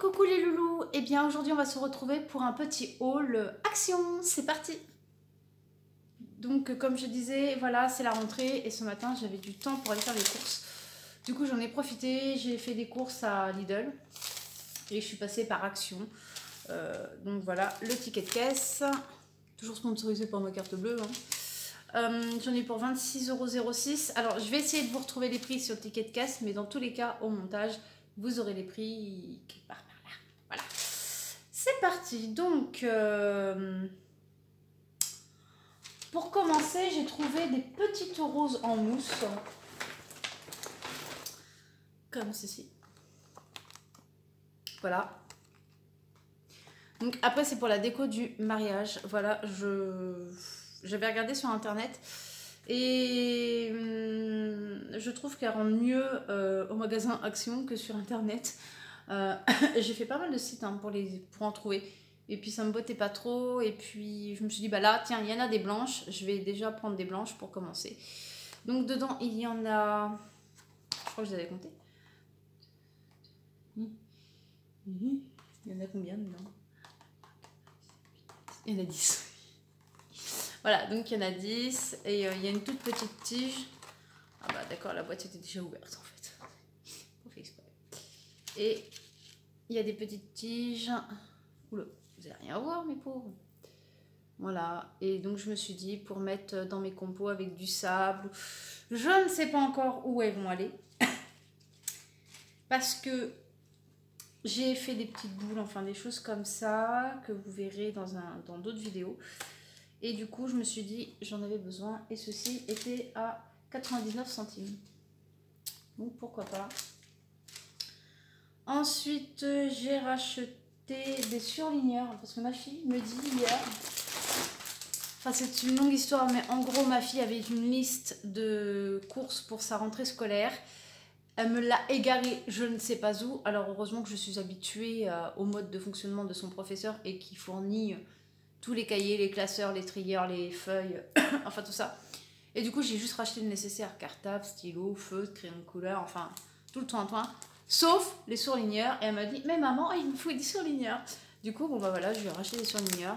coucou les loulous. Et bien aujourd'hui on va se retrouver pour un petit haul action, c'est parti. Donc comme je disais, voilà, c'est la rentrée et ce matin j'avais du temps pour aller faire des courses. Du coup j'en ai profité, j'ai fait des courses à Lidl et je suis passée par Action. Donc voilà, le ticket de caisse, toujours sponsorisé par ma carte bleue, hein. J'en ai pour 26,06 €. Alors je vais essayer de vous retrouver les prix sur le ticket de caisse, mais dans tous les cas au montage vous aurez les prix quelque part par là. Voilà, c'est parti. Donc pour commencer, j'ai trouvé des petites roses en mousse comme ceci. Voilà. Donc après c'est pour la déco du mariage. Voilà, j'avais regardé sur internet et je trouve qu'elle rend mieux au magasin Action que sur internet. J'ai fait pas mal de sites hein, pour en trouver. Et puis ça me bottait pas trop. Et puis je me suis dit, bah là, tiens, il y en a des blanches. Je vais déjà prendre des blanches pour commencer. Donc dedans, il y en a... Je crois que je les avais comptées. Il y en a combien dedans? Il y en a 10. Voilà, donc il y en a 10. Et il y a une toute petite tige. Ah bah d'accord, la boîte était déjà ouverte en fait. On fait exprès. Et il y a des petites tiges. Oula, vous n'allez rien voir mes pauvres. Voilà, et donc je me suis dit pour mettre dans mes compos avec du sable, je ne sais pas encore où elles vont aller. Parce que j'ai fait des petites boules, enfin des choses comme ça, que vous verrez dans d'autres vidéos. Et du coup je me suis dit j'en avais besoin et ceci était à 99 centimes. Donc pourquoi pas. Ensuite j'ai racheté des surligneurs parce que ma fille me dit hier, enfin c'est une longue histoire mais en gros ma fille avait une liste de courses pour sa rentrée scolaire, elle me l'a égarée je ne sais pas où. Alors heureusement que je suis habituée au mode de fonctionnement de son professeur et qui fournit tous les cahiers, les classeurs, les trieurs, les feuilles, enfin tout ça. Et du coup j'ai juste racheté le nécessaire, cartable, stylo, feutre, crayon de couleur, enfin tout le toin-toin. Sauf les surligneurs. Et elle m'a dit, mais maman, il me faut des surligneurs. Du coup, bon bah voilà, je lui ai racheté des surligneurs.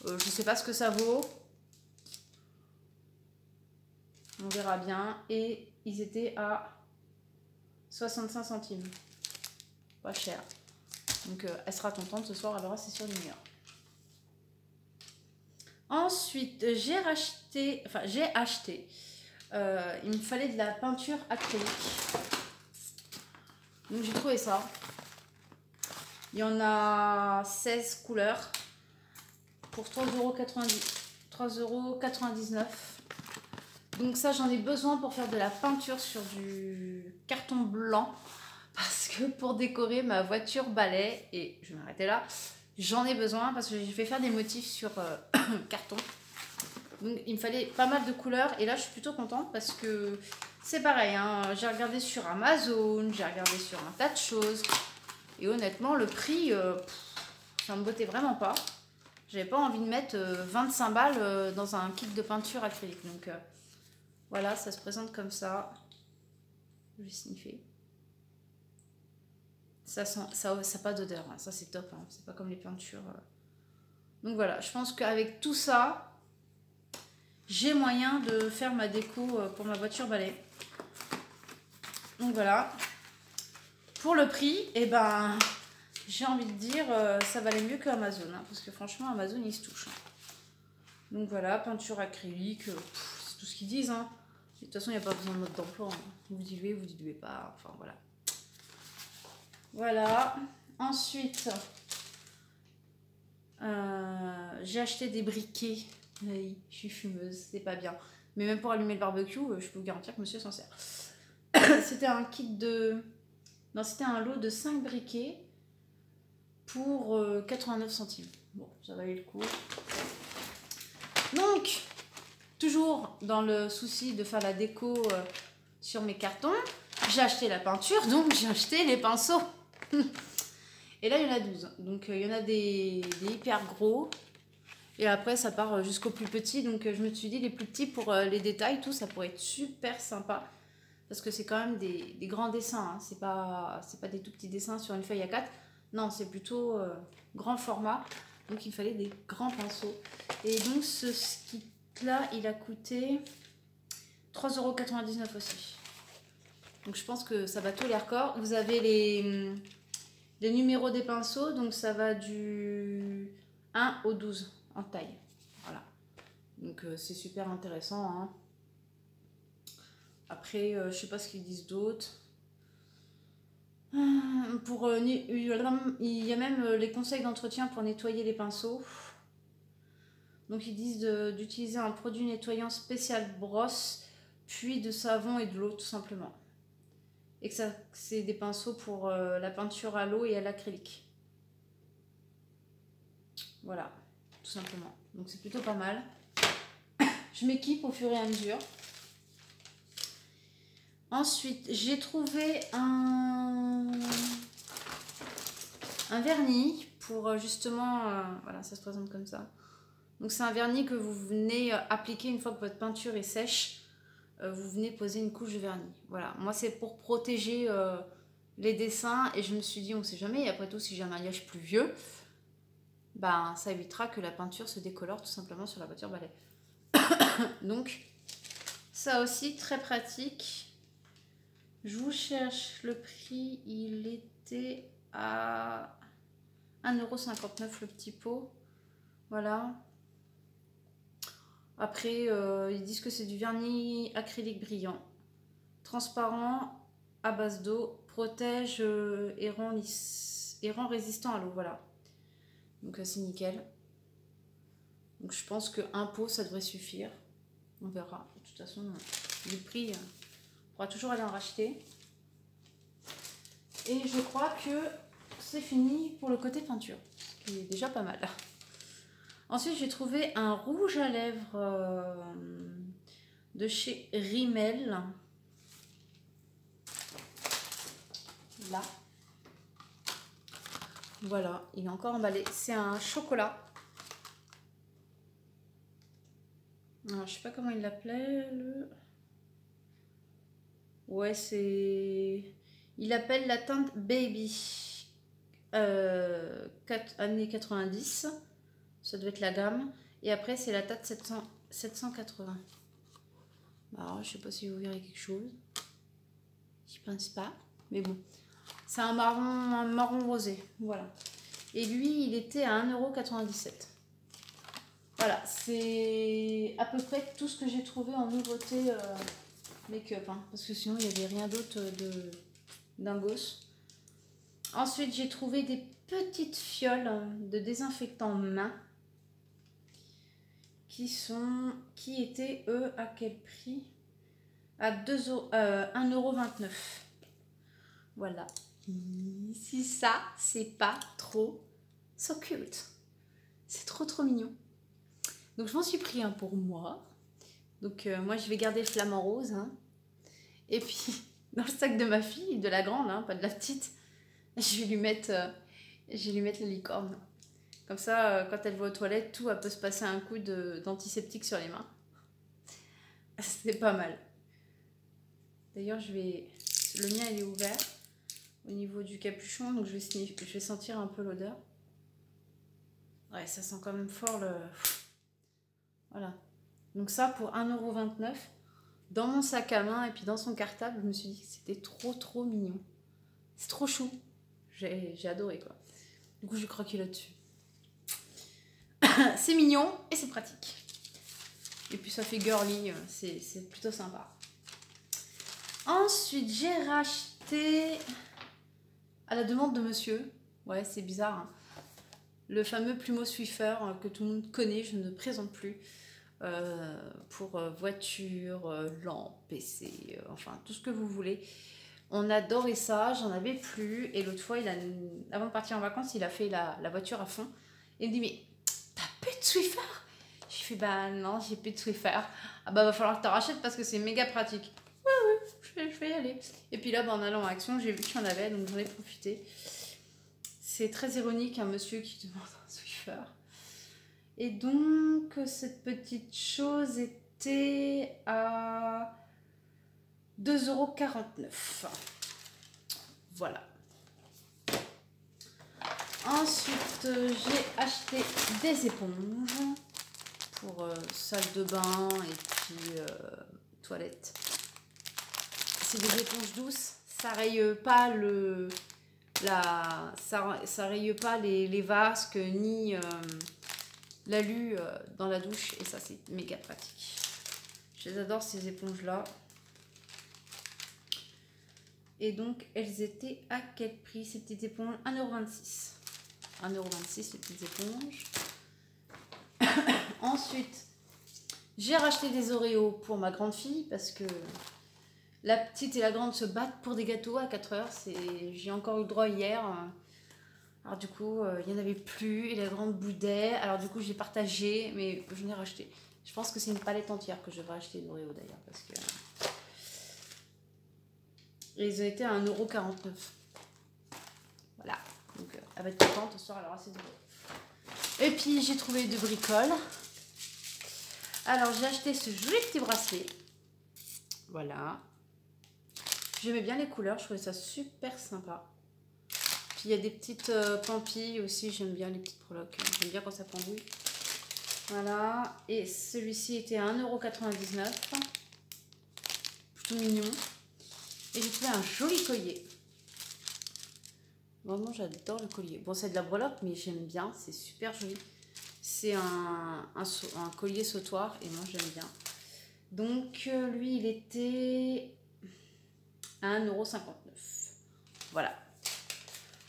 Je sais pas ce que ça vaut. On verra bien. Et ils étaient à 65 centimes. Pas cher. Donc elle sera contente ce soir, elle aura ses surligneurs. Ensuite, j'ai acheté, il me fallait de la peinture acrylique. Donc j'ai trouvé ça. Il y en a 16 couleurs pour 3,99 €. Donc ça j'en ai besoin pour faire de la peinture sur du carton blanc. Parce que pour décorer ma voiture balai, et je vais m'arrêter là, j'en ai besoin parce que j'ai fait faire des motifs sur carton. Donc il me fallait pas mal de couleurs et là je suis plutôt contente parce que c'est pareil, hein, j'ai regardé sur Amazon, j'ai regardé sur un tas de choses et honnêtement le prix, ça me bottait vraiment pas. J'avais pas envie de mettre 25 balles dans un kit de peinture acrylique. Donc voilà, ça se présente comme ça. Je vais sniffer. Ça sent, ça n'a pas d'odeur, hein. Ça c'est top, hein. C'est pas comme les peintures. Donc voilà, je pense qu'avec tout ça, j'ai moyen de faire ma déco pour ma voiture balai. Donc voilà. Pour le prix, eh ben, j'ai envie de dire, ça valait mieux que Amazon. Hein, parce que franchement, Amazon, il se touche. Hein. Donc voilà, peinture acrylique, c'est tout ce qu'ils disent. Hein. De toute façon, il n'y a pas besoin de mode d'emploi. Hein. Vous diluez pas. Enfin voilà. Voilà. Ensuite, j'ai acheté des briquets. Oui, je suis fumeuse, c'est pas bien. Mais même pour allumer le barbecue, je peux vous garantir que monsieur s'en sert. C'était un kit de... Non, c'était un lot de 5 briquets pour 89 centimes. Bon, ça valait le coup. Donc, toujours dans le souci de faire la déco sur mes cartons, j'ai acheté la peinture, donc j'ai acheté les pinceaux. Et là, il y en a 12. Donc, il y en a des hyper gros. Et après, ça part jusqu'au plus petit. Donc, je me suis dit, les plus petits pour les détails, tout, ça pourrait être super sympa. Parce que c'est quand même des grands dessins. Hein. C'est pas des tout petits dessins sur une feuille A4. Non, c'est plutôt grand format. Donc il fallait des grands pinceaux. Et donc ce kit-là, il a coûté 3,99 € aussi. Donc je pense que ça bat tous les records. Vous avez les numéros des pinceaux. Donc ça va du 1 au 12 en taille. Voilà. Donc c'est super intéressant. Hein. Après, je sais pas ce qu'ils disent d'autre. Il y a même les conseils d'entretien pour nettoyer les pinceaux. Donc ils disent d'utiliser un produit nettoyant spécial brosse, puis de savon et de l'eau tout simplement. Et que c'est des pinceaux pour la peinture à l'eau et à l'acrylique. Voilà, tout simplement. Donc c'est plutôt pas mal. Je m'équipe au fur et à mesure. Ensuite, j'ai trouvé un vernis pour justement... voilà, ça se présente comme ça. Donc c'est un vernis que vous venez appliquer une fois que votre peinture est sèche. Vous venez poser une couche de vernis. Voilà, moi c'est pour protéger les dessins. Et je me suis dit, on ne sait jamais. Et après tout, si j'ai un maillage plus vieux, ben, ça évitera que la peinture se décolore tout simplement sur la voiture balai. Donc, ça aussi, très pratique. Je vous cherche le prix, il était à 1,59 € le petit pot. Voilà. Après, ils disent que c'est du vernis acrylique brillant, transparent, à base d'eau, protège et rend résistant à l'eau. Voilà. Donc c'est nickel. Donc je pense qu'un pot, ça devrait suffire. On verra. De toute façon, le prix... on pourra toujours aller en racheter. Et je crois que c'est fini pour le côté peinture, ce qui est déjà pas mal. Ensuite, j'ai trouvé un rouge à lèvres de chez Rimmel. Là. Voilà, il est encore emballé. C'est un chocolat. Alors, je sais pas comment il l'appelait. Ouais, c'est... Il appelle la teinte Baby. Années 90. Ça doit être la gamme. Et après, c'est la teinte 780. Alors, je sais pas si vous verrez quelque chose. Je pense pas. Mais bon. C'est un marron rosé. Voilà. Et lui, il était à 1,97 €. Voilà. C'est à peu près tout ce que j'ai trouvé en nouveauté make-up. Hein, parce que sinon, il n'y avait rien d'autre d'ingos. Ensuite, j'ai trouvé des petites fioles de désinfectant main. Qui étaient, eux, à quel prix? À 1,29 €. Voilà. Si ça, c'est pas trop so cute. C'est trop mignon. Donc, je m'en suis pris un pour moi. Donc, moi, je vais garder le flamant rose. Hein. Et puis, dans le sac de ma fille, de la grande, hein, pas de la petite, je vais lui mettre le licorne. Comme ça, quand elle va aux toilettes, tout, elle peut se passer un coup d'antiseptique sur les mains. C'est pas mal. D'ailleurs, le mien, il est ouvert au niveau du capuchon, donc je vais sentir un peu l'odeur. Ouais, ça sent quand même fort le... Voilà. Donc ça, pour 1,29 €, dans mon sac à main et puis dans son cartable, je me suis dit que c'était trop mignon. C'est trop chou. J'ai adoré, quoi. Du coup, j'ai croqué là-dessus. C'est mignon et c'est pratique. Et puis ça fait girly, c'est plutôt sympa. Ensuite, j'ai racheté, à la demande de monsieur, ouais c'est bizarre, hein, le fameux plumeau Swiffer que tout le monde connaît, je ne présente plus, pour voiture, lampe, PC, enfin tout ce que vous voulez. On adorait ça, j'en avais plus. Et l'autre fois, avant de partir en vacances, il a fait la voiture à fond. Et il me dit, mais t'as plus de Swiffer? Je fais, bah non, j'ai plus de Swiffer. Ah bah va falloir que tu rachètes parce que c'est méga pratique. Ouais, je vais y aller. Et puis là, bah, en allant en Action, j'ai vu qu'il y en avait, donc j'en ai profité. C'est très ironique, un monsieur qui demande un Swiffer. Et donc, cette petite chose était à 2,49 €. Voilà. Ensuite, j'ai acheté des éponges pour salle de bain et puis toilette. C'est des éponges douces, ça raye pas ça raye pas les vasques ni l'alu dans la douche, et ça c'est méga pratique. Je les adore ces éponges là. Et donc elles étaient à quel prix ces petites éponges? 1,26 €. 1,26 € ces petites éponges. Ensuite, j'ai racheté des Oreos pour ma grande fille parce que la petite et la grande se battent pour des gâteaux à 4 heures. J'ai encore eu le droit hier. Alors du coup, il n'y en avait plus et la grande boudait. Alors du coup, j'ai partagé, mais je n'ai racheté. Je pense que c'est une palette entière que je devrais acheter d'Oreo d'ailleurs. Parce que et ils ont été à 1,49 €. Voilà. Donc elle va être contente, ce soir elle aura ses Oreos. Et puis j'ai trouvé de bricoles. Alors j'ai acheté ce joli petit bracelet. Voilà. J'aimais bien les couleurs, je trouvais ça super sympa. Puis il y a des petites pampilles aussi, j'aime bien les petites breloques. J'aime bien quand ça pendouille. Voilà. Et celui-ci était à 1,99 €. Plutôt mignon. Et j'ai trouvé un joli collier. Vraiment, j'adore le collier. Bon, c'est de la breloque, mais j'aime bien. C'est super joli. C'est un collier sautoir et moi, j'aime bien. Donc, lui, il était à 1,59 €. Voilà.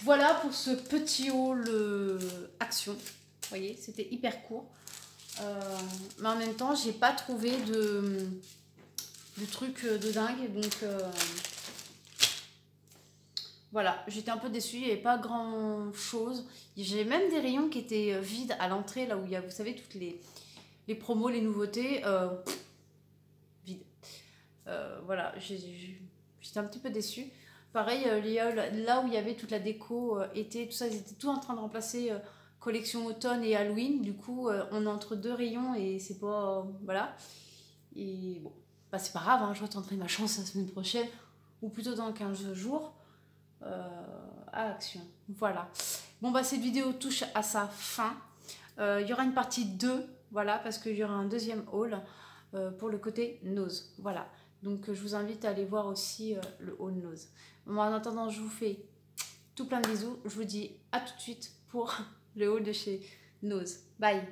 Voilà pour ce petit haul Action. Vous voyez, c'était hyper court. Mais en même temps, j'ai pas trouvé de truc de dingue. Donc, voilà, j'étais un peu déçue. Il n'y avait pas grand chose. J'ai même des rayons qui étaient vides à l'entrée, là où il y a, vous savez, toutes les promos, les nouveautés. Vides. Voilà, j'étais un petit peu déçue. Pareil, là où il y avait toute la déco été, tout ça, ils étaient tout en train de remplacer collection automne et Halloween. Du coup, on est entre deux rayons et c'est pas... voilà. Et bon, bah, c'est pas grave, hein, je retenterai ma chance la semaine prochaine, ou plutôt dans 15 jours, à Action. Voilà. Bon, bah cette vidéo touche à sa fin. Il y aura une partie 2, voilà, parce qu'il y aura un deuxième haul pour le côté nose. Voilà. Donc, je vous invite à aller voir aussi le haul nose. Bon, en attendant, je vous fais tout plein de bisous. Je vous dis à tout de suite pour le haul de chez Nose. Bye!